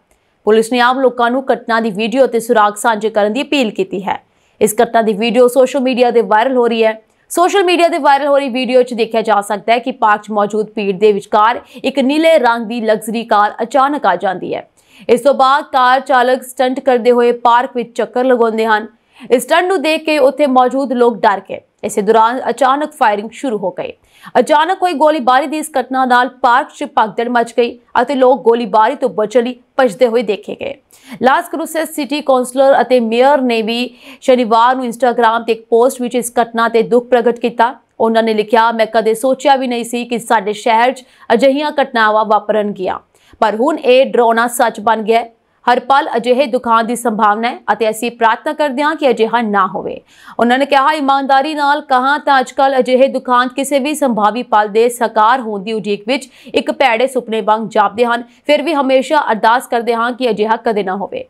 ਪੁਲਿਸ ਨੇ ਆਮ ਲੋਕਾਂ ਨੂੰ ਘਟਨਾ ਦੀ ਵੀਡੀਓ ਤੇ ਸੁਰਾਗ ਸਾਂਝੇ ਕਰਨ ਦੀ ਅਪੀਲ ਕੀਤੀ ਹੈ। ਇਸ ਘਟਨਾ ਦੀ ਵੀਡੀਓ ਸੋਸ਼ਲ ਮੀਡੀਆ ਤੇ ਵਾਇਰਲ ਹੋ ਰਹੀ ਹੈ। ਸੋਸ਼ਲ ਮੀਡੀਆ ਤੇ ਵਾਇਰਲ ਹੋ ਰਹੀ ਵੀਡੀਓ 'ਚ ਦੇਖਿਆ ਜਾ ਸਕਦਾ ਹੈ ਕਿ ਪਾਰਕ 'ਚ ਮੌਜੂਦ ਭੀੜ ਦੇ ਵਿਚਕਾਰ ਇੱਕ ਨੀਲੇ ਰੰਗ ਦੀ ਲਗਜ਼ਰੀ ਕਾਰ ਅਚਾਨਕ ਆ ਜਾਂਦੀ ਹੈ। ਇਸ ਤੋਂ ਬਾਅਦ ਕਾਰ ਚਾਲਕ ਸਟੰਟ ਕਰਦੇ ਹੋਏ ਪਾਰਕ ਵਿੱਚ ਚੱਕਰ ਲਗਾਉਂਦੇ ਹਨ। ਇਸ ਸਟੰਟ ਨੂੰ ਦੇਖ ਕੇ ਉੱਥੇ ਮੌਜੂਦ ਲੋਕ ਡਰ ਗਏ। ਇਸੇ ਦੌਰਾਨ ਅਚਾਨਕ ਫਾਇਰਿੰਗ ਸ਼ੁਰੂ ਹੋ ਗਈ। ਅਚਾਨਕ ਹੋਈ ਗੋਲੀਬਾਰੀ ਦੀ ਇਸ ਘਟਨਾ ਨਾਲ ਪਾਰਕ 'ਚ ਭਗਦੜ ਮਚ ਗਈ ਅਤੇ ਲੋਕ ਗੋਲੀਬਾਰੀ ਤੋਂ ਬਚਣ ਲਈ ਭੱਜਦੇ ਹੋਏ ਦੇਖੇ ਗਏ। ਲਾਸ ਕ੍ਰੂਸੈਸ ਸਿਟੀ ਕੌਂਸਲਰ ਅਤੇ ਮੇਅਰ ਨੇ ਵੀ ਸ਼ਨੀਵਾਰ ਨੂੰ ਇੰਸਟਾਗ੍ਰਾਮ ਤੇ ਇੱਕ ਪੋਸਟ ਵਿੱਚ ਇਸ ਘਟਨਾ ਤੇ ਦੁੱਖ ਪ੍ਰਗਟ ਕੀਤਾ। ਉਹਨਾਂ ਨੇ ਲਿਖਿਆ, ਮੈਂ ਕਦੇ ਸੋਚਿਆ ਵੀ ਨਹੀਂ ਸੀ ਕਿ ਸਾਡੇ ਸ਼ਹਿਰ 'ਚ ਅਜਿਹੀਆਂ ਘਟਨਾਵਾਂ ਵਾਪਰਨਗੀਆਂ, ਪਰ ਹੁਣ ਇਹ ਡਰਾਉਣਾ ਸੱਚ ਬਣ ਗਿਆ। ਹਰ ਪਲ ਅਜਿਹੇ ਦੁਖਾਂ ਦੀ ਸੰਭਾਵਨਾ ਹੈ ਅਤੇ ਅਸੀਂ ਪ੍ਰਾਰਥਨਾ ਕਰਦੇ ਹਾਂ ਕਿ ਅਜਿਹਾ ਨਾ ਹੋਵੇ। ਉਹਨਾਂ ਨੇ ਕਿਹਾ, ਇਮਾਨਦਾਰੀ ਨਾਲ ਕਹਾਂ ਤਾਂ ਅੱਜਕੱਲ ਅਜਿਹੇ ਦੁਖਾਂ ਕਿਸੇ ਵੀ ਸੰਭਾਵੀ ਪਲ ਦੇ ਸਾਕਾਰ ਹੋਣ ਦੀ ਉਡੀਕ ਵਿੱਚ ਇੱਕ ਭੈੜੇ ਸੁਪਨੇ ਵਾਂਗ ਜਾਪਦੇ ਹਨ। ਫਿਰ ਵੀ ਹਮੇਸ਼ਾ ਅਰਦਾਸ ਕਰਦੇ ਹਾਂ ਕਿ ਅਜਿਹਾ ਕਦੇ ਨਾ ਹੋਵੇ।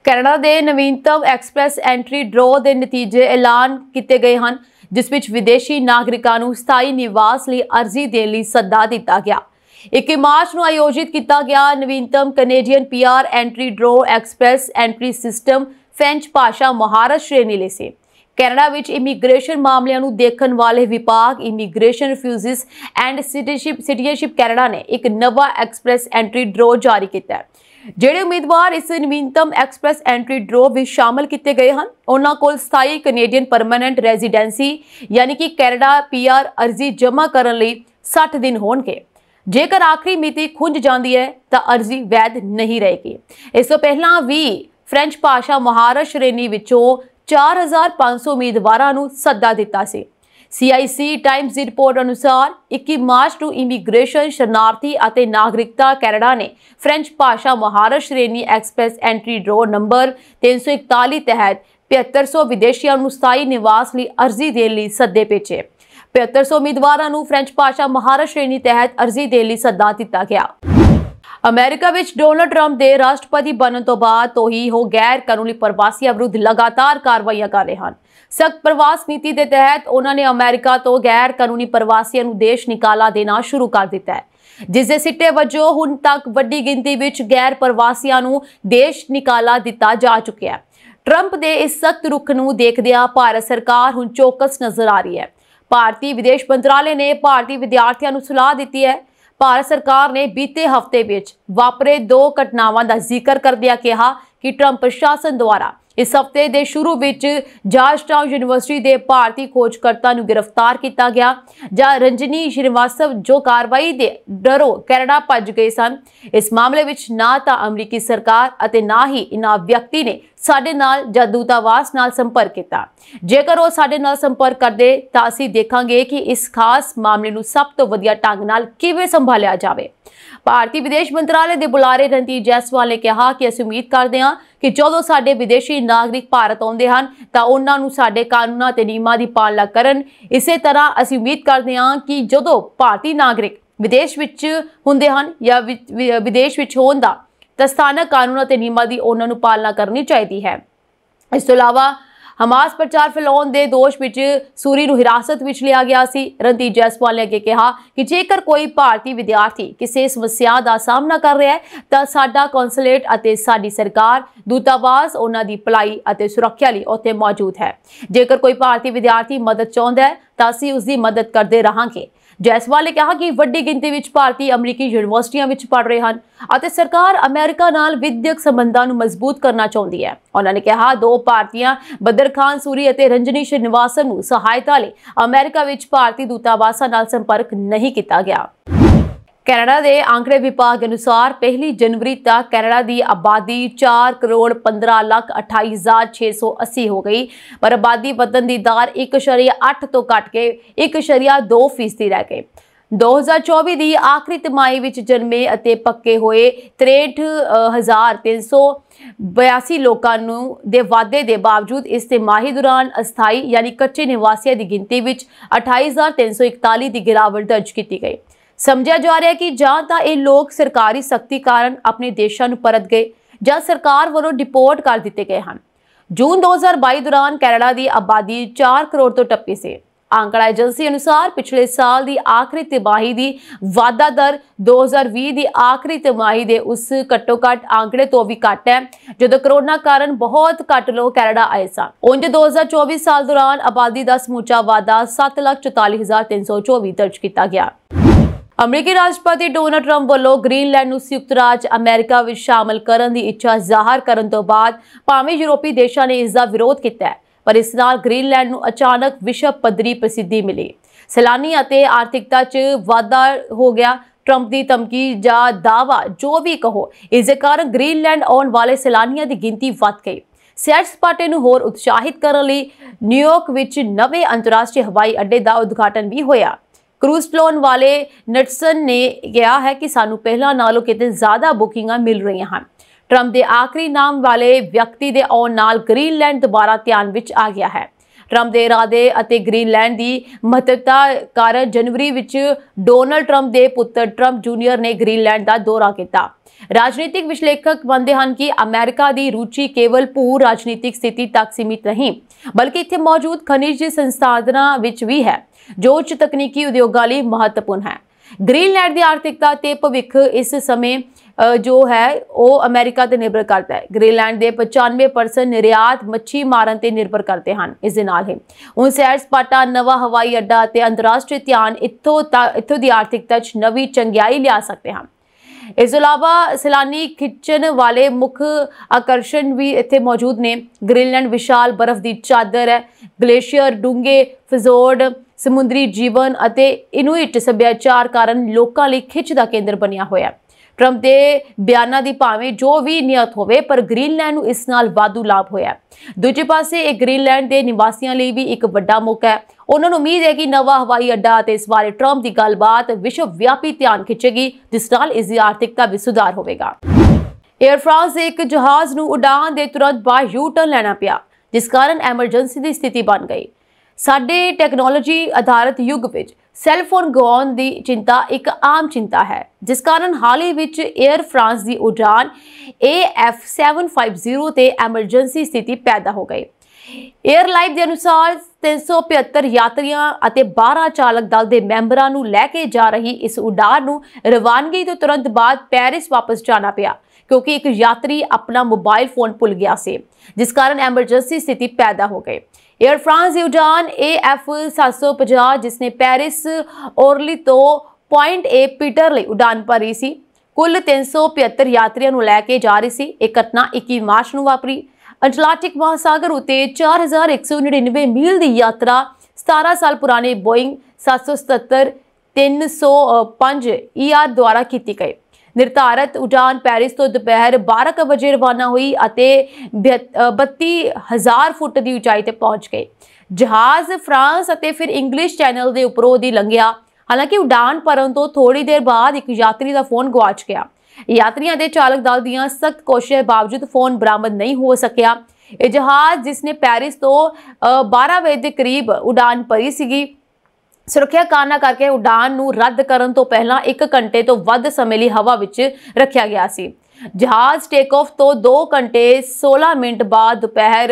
ਕੈਨੇਡਾ ਦੇ ਨਵੀਨਤਮ ਐਕਸਪ੍ਰੈਸ ਐਂਟਰੀ ਡਰਾਅ ਦੇ ਨਤੀਜੇ ਐਲਾਨ ਕੀਤੇ ਗਏ ਹਨ ਜਿਸ ਵਿੱਚ ਵਿਦੇਸ਼ੀ ਨਾਗਰਿਕਾਂ ਨੂੰ ਸਥਾਈ ਨਿਵਾਸ ਲਈ ਅਰਜ਼ੀ ਦੇਣ ਲਈ ਸੱਦਾ ਦਿੱਤਾ ਗਿਆ। 21 ਮਾਰਚ ਨੂੰ ਆਯੋਜਿਤ ਕੀਤਾ ਗਿਆ ਨਵੀਨਤਮ Canadian PR entry draw express entry system French ਭਾਸ਼ਾ ਮੁਹਾਰਤ ਸ਼੍ਰੇਣੀ ਲਈ ਸੀ। ਕੈਨੇਡਾ ਵਿੱਚ ਇਮੀਗ੍ਰੇਸ਼ਨ ਮਾਮਲਿਆਂ ਨੂੰ ਦੇਖਣ ਵਾਲੇ ਵਿਭਾਗ immigration refugees and citizenship Canada ਨੇ ਇੱਕ ਨਵਾਂ ਐਕਸਪ੍ਰੈਸ ਐਂਟਰੀ ਡਰਾਅ ਜਾਰੀ ਕੀਤਾ ਹੈ। ਜਿਹੜੇ ਉਮੀਦਵਾਰ ਇਸ ਨਵੀਨਤਮ ਐਕਸਪ੍ਰੈਸ ਐਂਟਰੀ ਡਰਾਅ ਵਿੱਚ ਸ਼ਾਮਲ ਕੀਤੇ ਗਏ ਹਨ ਉਹਨਾਂ ਕੋਲ ਸਥਾਈ ਕੈਨੇਡੀਅਨ ਪਰਮਾਨੈਂਟ ਰੈਜ਼ੀਡੈਂਸੀ ਯਾਨੀ ਕਿ ਕੈਨੇਡਾ PR ਅਰਜ਼ੀ ਜਮ੍ਹਾਂ ਕਰਨ ਲਈ 60 ਦਿਨ ਹੋਣਗੇ। जेकर आखिरी मिति खुंज जाती है तो अर्जी वैध नहीं रहेगी। इस तो पहला भी फ्रेंच भाषा महारत श्रेणी विचों 4500 उम्मीदवारों नूं सद्दा दिता सी। CIC टाइम्स की रिपोर्ट अनुसार 21 मार्च ਨੂੰ इमीग्रेशन शरणार्थी ਅਤੇ नागरिकता कैनेडा ने फ्रेंच भाषा महारत श्रेणी एक्सप्रैस एंट्री ड्रो नंबर 341 तहत 7500 विदेशियों ਨੂੰ स्थाई निवास ਲਈ अर्जी देने ਲਈ सद्दे भेजे। 7500 उम्मीदवारों ਨੂੰ फ्रेंच भाषा महारत श्रेणी तहत अर्जी देने ਲਈ सद्दा ਦਿੱਤਾ ਗਿਆ। अमेरिका विच डोनाल्ड ट्रंप के राष्ट्रपति बनने तो बाद तो ही हो गैर कानूनी प्रवासियों विरुद्ध लगातार कार्रवाइयां कर रहे हैं। सख्त प्रवास नीति के तहत उन्होंने अमेरिका तो गैर कानूनी प्रवासियों को देश निकाला देना शुरू कर दिता है, जिसके सिट्टे वजों हुण तक वड्डी गिनती विच गैर प्रवासियों को देश निकाला दिता जा चुका है। ट्रंप के इस सख्त रुख नूं देखदिआं भारत सरकार हुण चौकस नजर आ रही है। भारतीय विदेश मंत्रालय ने भारतीय विद्यार्थियों को सलाह दी है। भारत सरकार ने बीते हफ्ते विच वापरे 2 घटनावां का जिक्र करदिआं कहा कि ट्रंप प्रशासन द्वारा इस हफ्ते के शुरू विच जॉर्जटाउन यूनिवर्सिटी के भारतीय खोजकर्ता नूं गिरफ्तार किया गया, जहां रंजनी श्रीवास्तव जो कार्रवाई के डरों कैनेडा भज गए सन। इस मामले विच ना तो अमरीकी सरकार अते ना ही इन्हां व्यक्ति ने साडे नाल जां दूतावास नाल संपर्क किया। जेकर वो साडे नाल संपर्क करदे तां असीं देखांगे कि इस खास मामले नूं सब तो वधिया ढंग नाल किवें संभालिया जावे। भारतीय विदेश मंत्रालय के बुलारे रणधीर जायसवाल ने कहा कि असीं उम्मीद करते हैं कि जदों साडे विदेशी नागरिक भारत आउंदे हन तां उन्हां नूं साडे कानूनां ते नियमां दी पालना करन। इसे तरह असीं उम्मीद करते हैं कि जदों भारतीय नागरिक विदेश विच हुंदे हन या विदेश विच होण दा तां स्थानक कानूनां ते नियमां दी उन्हां नूं पालना करनी चाहिदी है। इस तों इलावा हमास प्रचार फैलाउण दे दोष विच सूरी नूं हिरासत विच लिया गया सी। रणधीर जायसवाल ने अगे कहा कि जेकर कोई भारतीय विद्यार्थी किसी समस्या का सामना कर रहा है तो साडा कौंसलेट अते साडी सरकार दूतावास उन्हां दी भलाई अते सुरक्षा लई उत्थे मौजूद है। जेकर कोई भारतीय विद्यार्थी मदद चाहुंदा है तो असीं उसकी मदद करते रहांगे। जायसवाल ने कहा कि वड्डी गिनती विच भारतीय अमरीकी यूनिवर्सिटियां विच पढ़ रहे हैं और सरकार अमेरिका नाल विद्यक संबंधां नूं मजबूत करना चाहती है। उन्होंने कहा 2 भारतीय बदर खान सूरी और रंजनी श्रीनिवासन नूं सहायता लई अमेरिका विच भारतीय दूतावासां नाल संपर्क नहीं किया गया। कैनेडा के आंकड़े विभाग अनुसार 1 जनवरी तक कैनेडा की आबादी 4,15,28,680 हो गई, पर आबादी वधन की दर 1.8 तो घट के 1.2% रह गई। 2024 की आखिरी तिमाही विच जन्मे अते पक्के होए 63,382 लोगों दे वाधे के बावजूद इस तिमाही दौरान अस्थाई यानी कच्चे निवासियों की गिनती विच 28,341 की गिरावट दर्ज की गई। समझा जा रहा है कि जां तां ये लोग सरकारी सख्ती कारण अपने देशों नूं परत गए जां सरकार वालों डिपोर्ट कर दिए गए हैं। जून 2022 दौरान कैनेडा की आबादी 4 करोड़ तो टप्पी से। आंकड़ा एजेंसी अनुसार पिछले साल की आखिरी तिमाही की वाधा दर 2020 की आखिरी तिमाही के उस घट्टो-घट्ट आंकड़े तो भी घट है जो कोरोना कारण बहुत घट लोग कैनेडा आए सन। उंज 2024 साल दौरान आबादी का समूचा वाधा 7,44,324 दर्ज किया गया। अमरीकी राष्ट्रपति डोनाल्ड ट्रंप वालों ग्रीनलैंड नूं संयुक्त राज्य अमेरिका विच शामिल करने की इच्छा जाहिर करने तो बाद भावें यूरोपी देशों ने इसका विरोध किया है, पर इस नाल ग्रीनलैंड नूं अचानक विश्व पद्धरी प्रसिद्धि मिली। सैलानी अते आर्थिकता च वाधा हो गया। ट्रंप की धमकी या दावा जो भी कहो, इसके कारण ग्रीनलैंड आने वाले सैलानियों की गिनती वध गई। सैर सपाटे नूं होर उत्साहित करने लई न्यूयॉर्क विच नवे अंतरराष्ट्रीय हवाई अड्डे का उद्घाटन भी होया। क्रूज चलाउण वाले नटसन ने कहा है कि सानू पहला नालों किते ज्यादा बुकिंगां मिल रही हैं। ट्रंप के आखिरी नाम वाले व्यक्ति के आउण नाल ग्रीनलैंड दोबारा ध्यान विच आ गया है। ट्रंप के इरादे अते ग्रीनलैंड की महत्वता कारण जनवरी विच डोनाल्ड ट्रंप के पुत्र ट्रंप जूनियर ने ग्रीनलैंड का दौरा किया। राजनीतिक विश्लेषक मानते हैं कि अमेरिका की रुचि केवल भू राजनीतिक स्थिति तक सीमित नहीं, बल्कि इत्थे मौजूद खनिज संसाधनां विच भी है जो उच्च तकनीकी उद्योगों लिए महत्वपूर्ण है। ग्रीनलैंड की आर्थिकता ते भविख इस समय जो है वो अमेरिका ते निर्भर करता है। ग्रीनलैंड के 95% निर्यात मच्छी मारन ते निर्भर करते हैं। इस दे नाल ही हुण सैर सपाटा नवा हवाई अड्डा ते अंतरराष्ट्रीय ध्यान इत्थों की आर्थिकता च नवी चंगियाई लिया सकते हैं। इस अलावा सैलानी खिंचण वाले मुख आकर्षण भी इत्थे मौजूद ने। ग्रीनलैंड विशाल बर्फ की चादर है, ग्लेशियर, डूंगे फिजोर्ड, ਸਮੁੰਦਰੀ ਜੀਵਨ ਅਤੇ ਇਨੂਇਟ ਸੱਭਿਆਚਾਰ ਕਾਰਨ ਲੋਕਾਂ ਲਈ ਖਿੱਚ ਦਾ ਕੇਂਦਰ ਬਣਿਆ ਹੋਇਆ ਹੈ। ट्रंप के बयानों की भावें जो भी नियत होवे पर ग्रीनलैंड नूं इस नाल वाधू लाभ होया। दूजे पासे एक ग्रीनलैंड के निवासियों लिए भी एक बड़ा मौका है। उन्होंने उम्मीद है कि नवा हवाई अड्डा ते इस बारे ट्रंप की गलबात विश्वव्यापी ध्यान खिंचेगी, जिस नाल इसकी आर्थिकता भी सुधार होगा। एयर फ्रांस के एक जहाज नूं उड़ान के तुरंत बाद यू टर्न लेना पिया, जिस कारण एमरजेंसी की स्थिति बन गई। साडे टैक्नोलॉजी आधारित युग विच सैलफोन गवाउण की चिंता एक आम चिंता है, जिस कारण हाल ही विच एयर फ्रांस की उड़ान AF750 ते एमरजेंसी स्थिति पैदा हो गई। एयरलाइन के अनुसार 375 यात्रियों और 12 चालक दल के मैंबरों को लैके जा रही इस उड़ान नूं रवानगी तो तुरंत बाद पेरिस वापस जाना पिया, क्योंकि एक यात्री अपना मोबाइल फोन भुल गया से, जिस कारण एमरजेंसी स्थिति पैदा हो गई। एयर फ्रांस की उड़ान AF750 जिसने पेरिस ओरली तो पॉइंट ए पीटर ਲਈ उड़ान भरी सी, कुल 375 यात्रियों को लैके जा रही सी। एक घटना 21 मार्च ਨੂੰ वापरी। अटलांटिक महासागर उत्ते 4199 मील की यात्रा 17 साल पुराने बोइंग 777-305 ER द्वारा की गई। निर्धारित उड़ान पेरिस तो दोपहर 12 बजे रवाना हुई और 32,000 फुट की ऊंचाई तक पहुंच गई। जहाज फ्रांस और फिर इंग्लिश चैनल के उपरों दी लंघिया। हालांकि उड़ान भरन तो थोड़ी देर बाद एक यात्री का फोन गवाच गया। यात्रियों के चालक दल दियां सख्त कोशिशों बावजूद फोन बरामद नहीं हो सकिया। यह जहाज जिसने पेरिस तो 12 बजे के करीब उड़ान भरी सी, सुरक्षा कारणों करके उड़ान नूं रद्द करन तो पहला 1 घंटे तो वध समय लिए हवा विच रखा गया सी। जहाज टेक ऑफ तो 2 घंटे 16 मिनट बाद दोपहर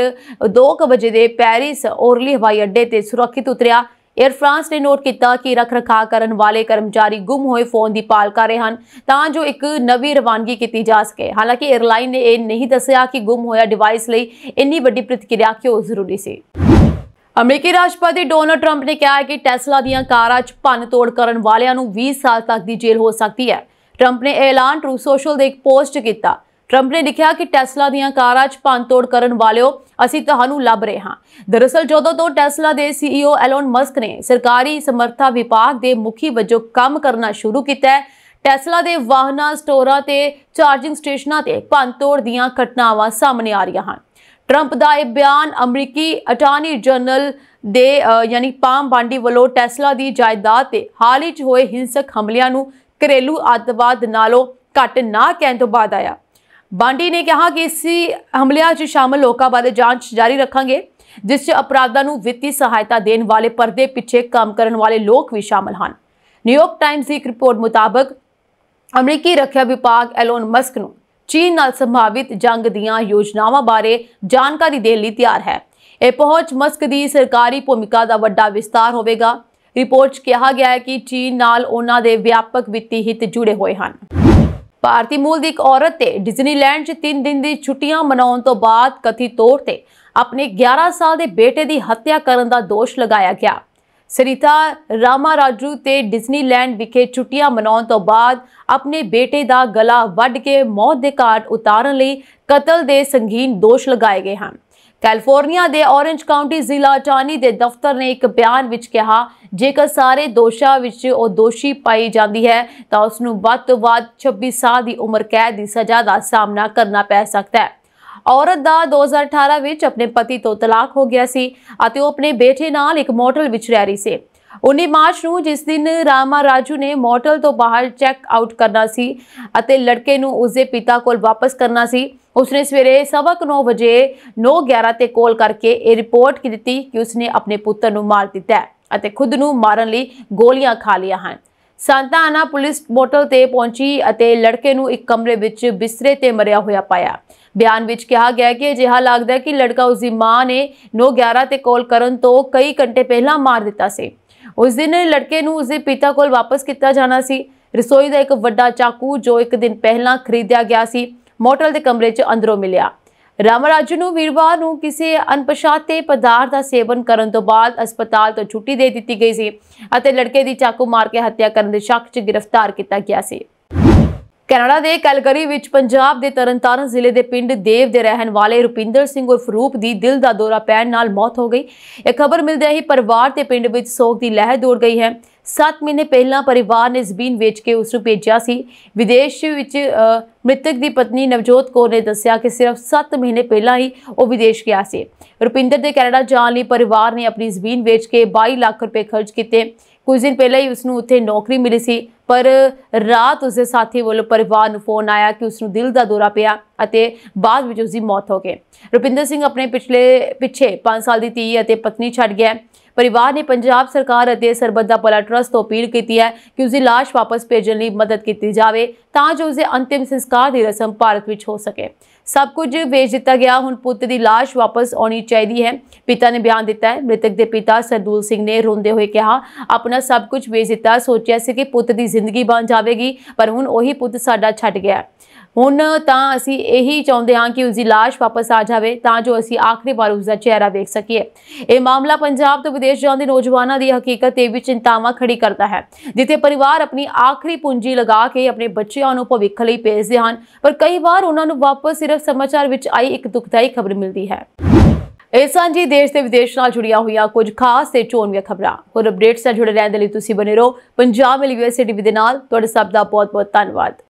2 बजे के पेरिस ओरली हवाई अड्डे ते सुरक्षित उतरिया। एयर फ्रांस ने नोट किया कि रख रखाव करने वाले कर्मचारी गुम हुए फोन की भाल कर रहे हैं तां जो एक नवी रवानगी की जा सके। हालांकि एयरलाइन ने यह नहीं दस्सिया कि गुम होया डिवाइस लई इन्नी वड्डी प्रतिक्रिया क्यों जरूरी सी। अमरीकी राष्ट्रपति डोनाल्ड ट्रंप ने कहा है कि टेस्ला दीयां कारां च भन्न तोड़ करन वालियां नूं 20 साल तक की जेल हो सकती है। ट्रंप ने ऐलान ट्रू सोशल दे एक पोस्ट किया। ट्रंप ने लिखा कि टेस्ला दीयां कारां च भन्न तोड़ करन वालिओ असीं तुहानूं लभ रहे हां। दरअसल जदों तो टेस्ला के CEO एलोन मस्क ने सरकारी समर्था विभाग के मुखी वजों काम करना शुरू किया है, टेस्ला के वाहनां स्टोरां ते चार्जिंग स्टेशनां ते भन्न तोड़ दीयां घटनावां सामने आ रही हैं। ट्रंप का यह बयान अमरीकी अटार्नी जनरल दे यानी पाम बांडी वालों टेस्ला की जायदाद ते हाल ही होए हिंसक हमलियां नूं घरेलू अतवाद नालों घट ना कहने तो बाद आया। बांडी ने कहा कि इस हमलियां च शामिल लोगों बारे जांच जारी रखांगे, जिस अपराधां नूं वित्तीय सहायता देने वाले पर्दे पिछे काम करने वाले लोग भी शामिल हैं। न्यूयॉर्क टाइम्स की एक रिपोर्ट मुताबिक अमरीकी रक्षा विभाग एलोन मस्क नूं चीन नाल संभावित जंग दीयां योजनावां बारे जानकारी देने लई तैयार है। यह पहुंच मस्क की सरकारी भूमिका का वड्डा विस्तार होगा। रिपोर्ट कहा गया है कि चीन नाल उन्हां दे व्यापक वित्तीय हित जुड़े हुए हैं। भारतीय मूल की एक औरत ते डिज्नीलैंड च 3 दिन की छुट्टियां मनाउण तो बाद कथित तौर पर अपने 11 साल के बेटे की हत्या करने का दोष लगाया गया। सरिता रामाराजू ते डिज्नीलैंड विखे छुट्टियां मनाउण तो बाद अपने बेटे का गला वढ़ के मौत के घाट उतारन लई कतल के संगीन दोष लगाए गए हैं। कैलिफोर्निया के ऑरेंज काउंटी जिला अटार्नी के दफ्तर ने एक बयान विच कहा, जेकर सारे दोषां विच ओ दोषी पाई जाती है तो उसनूं वध तो वध 26 साल की उम्र कैद की सज़ा का सामना करना पै सकता है। औरत का 2018 विच अपने पति तो तलाक हो गया सी अते ओ अपने बेटे नाल एक मोटल विच रह रही सी। 19 मार्च नूं जिस दिन रामाराजू ने मोटल तो बाहर चैक आउट करना सी अते लड़के नूं उसके पिता कोल वापस करना सी, उसने सवेरे 9:15 बजे 9:11 ते कॉल करके ये रिपोर्ट की दी कि उसने अपने पुत्र नूं मार दिता है अते खुद नूं मारन लई गोलियां खा लिया हैं। सांता आना पुलिस मोटल ते पहुंची अते लड़के नूं एक कमरे विच बिस्तरे ते मरिया होया पाया। बयान विच कहा गया कि अजिहा लगदा है कि लड़का उसकी मां ने 9:11 ते कॉल करन तो कई घंटे पहला मार दिता सी। उस दिन लड़के नूं उसके पिता कोल वापस किया जाना सी। रसोई का एक वड्डा चाकू जो एक दिन पहला खरीदिया गया सी मोटल के कमरे च अंदरों मिलिया। रामाराजू नूं वीरवार नूं किसी अनपछाते पदार्थ का सेवन करने तो बाद अस्पताल तो छुट्टी दे दी गई सी अते लड़के की चाकू मार के हत्या करने के शक च गिरफ्तार किया गया सी। ਕੈਨੇਡਾ ਦੇ ਕੈਲਗਰੀ ਵਿੱਚ ਪੰਜਾਬ ਦੇ ਤਰਨਤਾਰਨ ਜ਼ਿਲ੍ਹੇ ਦੇ ਪਿੰਡ ਦੇਵ ਦੇ ਰਹਿਣ ਵਾਲੇ ਰੁਪਿੰਦਰ ਸਿੰਘ ਉਰਫ ਰੂਪ ਦੀ ਦਿਲ ਦਾ ਦੌਰਾ ਪੈਣ ਨਾਲ ਮੌਤ ਹੋ ਗਈ। ਇਹ ਖਬਰ ਮਿਲਦਿਆਂ ਹੀ ਪਰਿਵਾਰ ਤੇ ਪਿੰਡ ਵਿੱਚ ਸੋਗ ਦੀ ਲਹਿਰ ਦੌੜ ਗਈ ਹੈ। 7 ਮਹੀਨੇ ਪਹਿਲਾਂ ਪਰਿਵਾਰ ਨੇ ਜ਼ਮੀਨ ਵੇਚ ਕੇ ਉਸ ਨੂੰ ਭੇਜਿਆ ਸੀ। ਵਿਦੇਸ਼ ਵਿੱਚ ਮ੍ਰਿਤਕ ਦੀ ਪਤਨੀ ਨਵਜੋਤ ਕੌਰ ਨੇ ਦੱਸਿਆ ਕਿ ਸਿਰਫ 7 ਮਹੀਨੇ ਪਹਿਲਾਂ ਹੀ ਉਹ ਵਿਦੇਸ਼ ਗਿਆ ਸੀ। ਰੁਪਿੰਦਰ ਦੇ ਕੈਨੇਡਾ ਜਾਣ ਲਈ ਪਰਿਵਾਰ ਨੇ ਆਪਣੀ ਜ਼ਮੀਨ ਵੇਚ ਕੇ 22 ਲੱਖ ਰੁਪਏ ਖਰਚ ਕੀਤੇ। ਕੁਝ ਦਿਨ ਪਹਿਲਾਂ ਹੀ ਉਸ ਨੂੰ ਉੱਥੇ ਨੌਕਰੀ ਮਿਲੀ ਸੀ, ਪਰ ਰਾਤ ਉਸਦੇ ਸਾਥੀ ਵੱਲੋਂ ਪਰਿਵਾਰ ਨੂੰ ਫੋਨ ਆਇਆ ਕਿ ਉਸ ਨੂੰ ਦਿਲ ਦਾ ਦੌਰਾ ਪਿਆ ਅਤੇ ਬਾਅਦ ਵਿੱਚ ਉਸ ਦੀ ਮੌਤ ਹੋ ਗਈ। ਰੁਪਿੰਦਰ ਸਿੰਘ ਆਪਣੇ ਪਿੱਛੇ 5 ਸਾਲ ਦੀ ਧੀ ਅਤੇ ਪਤਨੀ ਛੱਡ ਗਿਆ। परिवार ने पंजाब सरकार ਅਤੇ ਸਰਬੱਤ ਦਾ ਭਲਾ ट्रस्ट ਤੋਂ अपील की है कि उसकी लाश वापस भेजने ਲਈ मदद की जाए ਤਾਂ ਜੋ ਉਸਦੇ अंतिम संस्कार की रस्म भारत ਵਿੱਚ हो सके। सब कुछ भेज दिता गया, हुण पुत की लाश वापस आनी चाहिए है, पिता ने बयान दिता है। मृतक के पिता सरदूल सिंह ने रोंदे हुए कहा, अपना सब कुछ भेज दिता, सोचिया सी कि पुत की जिंदगी बन जाएगी, पर हुण ओही पुत साडा छड्ड गया। ਹੁਣ ਤਾਂ ਅਸੀਂ ਇਹੀ ਚਾਹੁੰਦੇ ਹਾਂ ਕਿ ਉਸਦੀ ਲਾਸ਼ ਵਾਪਸ ਆ ਜਾਵੇ ਤਾਂ ਜੋ ਅਸੀਂ ਆਖਰੀ ਵਾਰ ਉਸਦਾ ਚਿਹਰਾ ਵੇਖ ਸਕੀਏ। ਇਹ ਮਾਮਲਾ ਪੰਜਾਬ ਤੋਂ ਵਿਦੇਸ਼ ਜਾਂਦੇ ਨੌਜਵਾਨਾਂ ਦੀ ਹਕੀਕਤ ਤੇ ਵੀ ਚਿੰਤਾਵਾਂ ਖੜੀ ਕਰਦਾ ਹੈ, ਜਿੱਥੇ ਪਰਿਵਾਰ ਆਪਣੀ ਆਖਰੀ ਪੂੰਜੀ ਲਗਾ ਕੇ ਆਪਣੇ ਬੱਚਿਆਂ ਨੂੰ ਭਵਿੱਖ ਲਈ ਭੇਜਦੇ ਹਨ, ਪਰ ਕਈ ਵਾਰ ਉਹਨਾਂ ਨੂੰ ਵਾਪਸ ਸਿਰਫ ਸਮਾਚਾਰ ਵਿੱਚ ਆਈ ਇੱਕ ਦੁਖਦਾਈ ਖਬਰ ਮਿਲਦੀ ਹੈ। ਇਹ ਸਾਂਝੀ ਦੇਸ਼ ਤੇ ਵਿਦੇਸ਼ ਨਾਲ ਜੁੜੀਆਂ ਹੋਈਆਂ ਕੁਝ ਖਾਸ ਤੇ ਚੋਣਵੀਆਂ ਖਬਰਾਂ। ਹੋਰ ਅਪਡੇਟਸ ਨਾਲ ਜੁੜੇ ਰਹਿਣ ਦੇ ਲਈ ਤੁਸੀਂ ਬਨੇ ਰਹੋ ਪੰਜਾਬ ਮਿਲ USA TV ਦੇ ਨਾਲ। ਤੁਹਾਡੇ ਸਭ ਦਾ ਬਹੁਤ ਬਹੁਤ ਧੰਨਵਾਦ।